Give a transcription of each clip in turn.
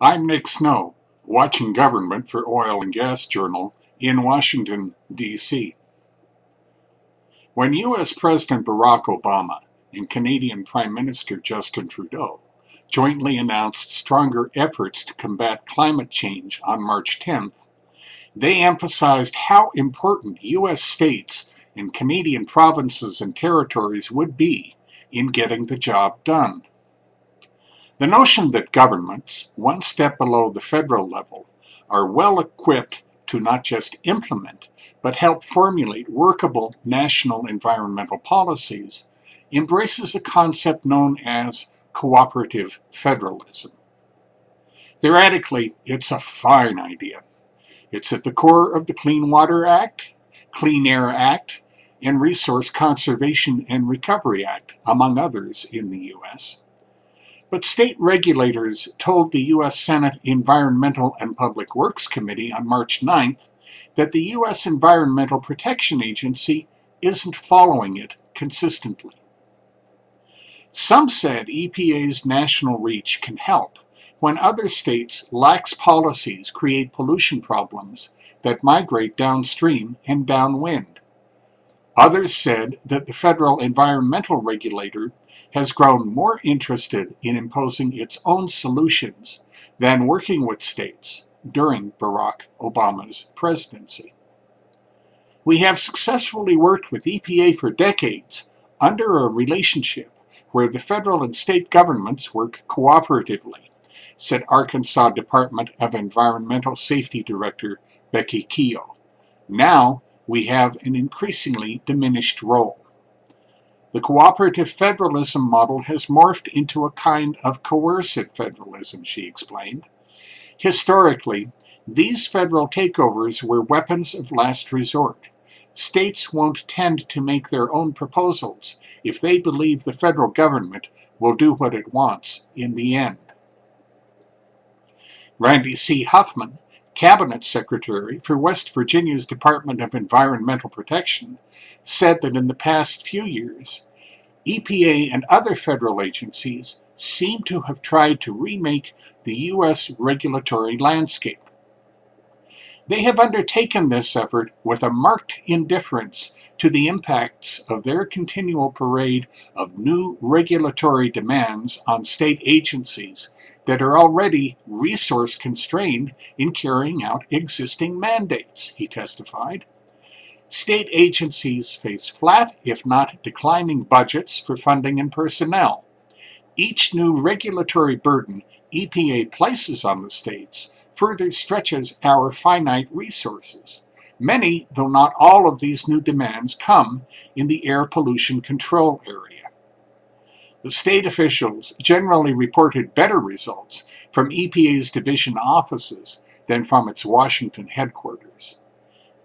I'm Nick Snow, watching Government for Oil and Gas Journal in Washington, D.C. When U.S. President Barack Obama and Canadian Prime Minister Justin Trudeau jointly announced stronger efforts to combat climate change on March 10th, they emphasized how important U.S. states and Canadian provinces and territories would be in getting the job done. The notion that governments, one step below the federal level, are well equipped to not just implement, but help formulate workable national environmental policies embraces a concept known as cooperative federalism. Theoretically, it's a fine idea. It's at the core of the Clean Water Act, Clean Air Act, and Resource Conservation and Recovery Act, among others in the U.S. But state regulators told the U.S. Senate Environmental and Public Works Committee on March 9th that the U.S. Environmental Protection Agency isn't following it consistently. Some said EPA's national reach can help when other states' lax policies create pollution problems that migrate downstream and downwind. Others said that the federal environmental regulator has grown more interested in imposing its own solutions than working with states during Barack Obama's presidency. We have successfully worked with EPA for decades under a relationship where the federal and state governments work cooperatively, said Arkansas Department of Environmental Safety Director Becky Keogh. Now, we have an increasingly diminished role. The cooperative federalism model has morphed into a kind of coercive federalism, she explained. Historically, these federal takeovers were weapons of last resort. States won't tend to make their own proposals if they believe the federal government will do what it wants in the end. Randy C. Huffman, Cabinet Secretary for West Virginia's Department of Environmental Protection, said that in the past few years, EPA and other federal agencies seem to have tried to remake the U.S. regulatory landscape. They have undertaken this effort with a marked indifference to the impacts of their continual parade of new regulatory demands on state agencies that are already resource constrained in carrying out existing mandates, he testified. State agencies face flat, if not declining, budgets for funding and personnel. Each new regulatory burden EPA places on the states further stretches our finite resources. Many, though not all, of these new demands come in the air pollution control area. The state officials generally reported better results from EPA's division offices than from its Washington headquarters.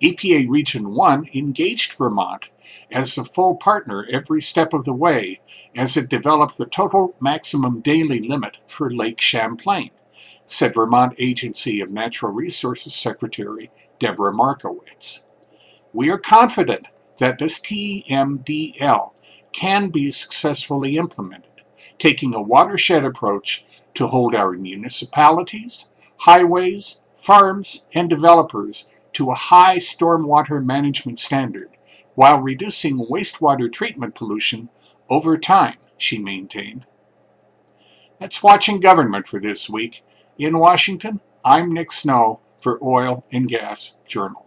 EPA Region 1 engaged Vermont as a full partner every step of the way as it developed the total maximum daily limit for Lake Champlain, said Vermont Agency of Natural Resources Secretary Deborah Markowitz. We are confident that this TMDL can be successfully implemented, taking a watershed approach to hold our municipalities, highways, farms, and developers to a high stormwater management standard, while reducing wastewater treatment pollution over time, she maintained. That's Watching Government for this week. In Washington, I'm Nick Snow for Oil and Gas Journal.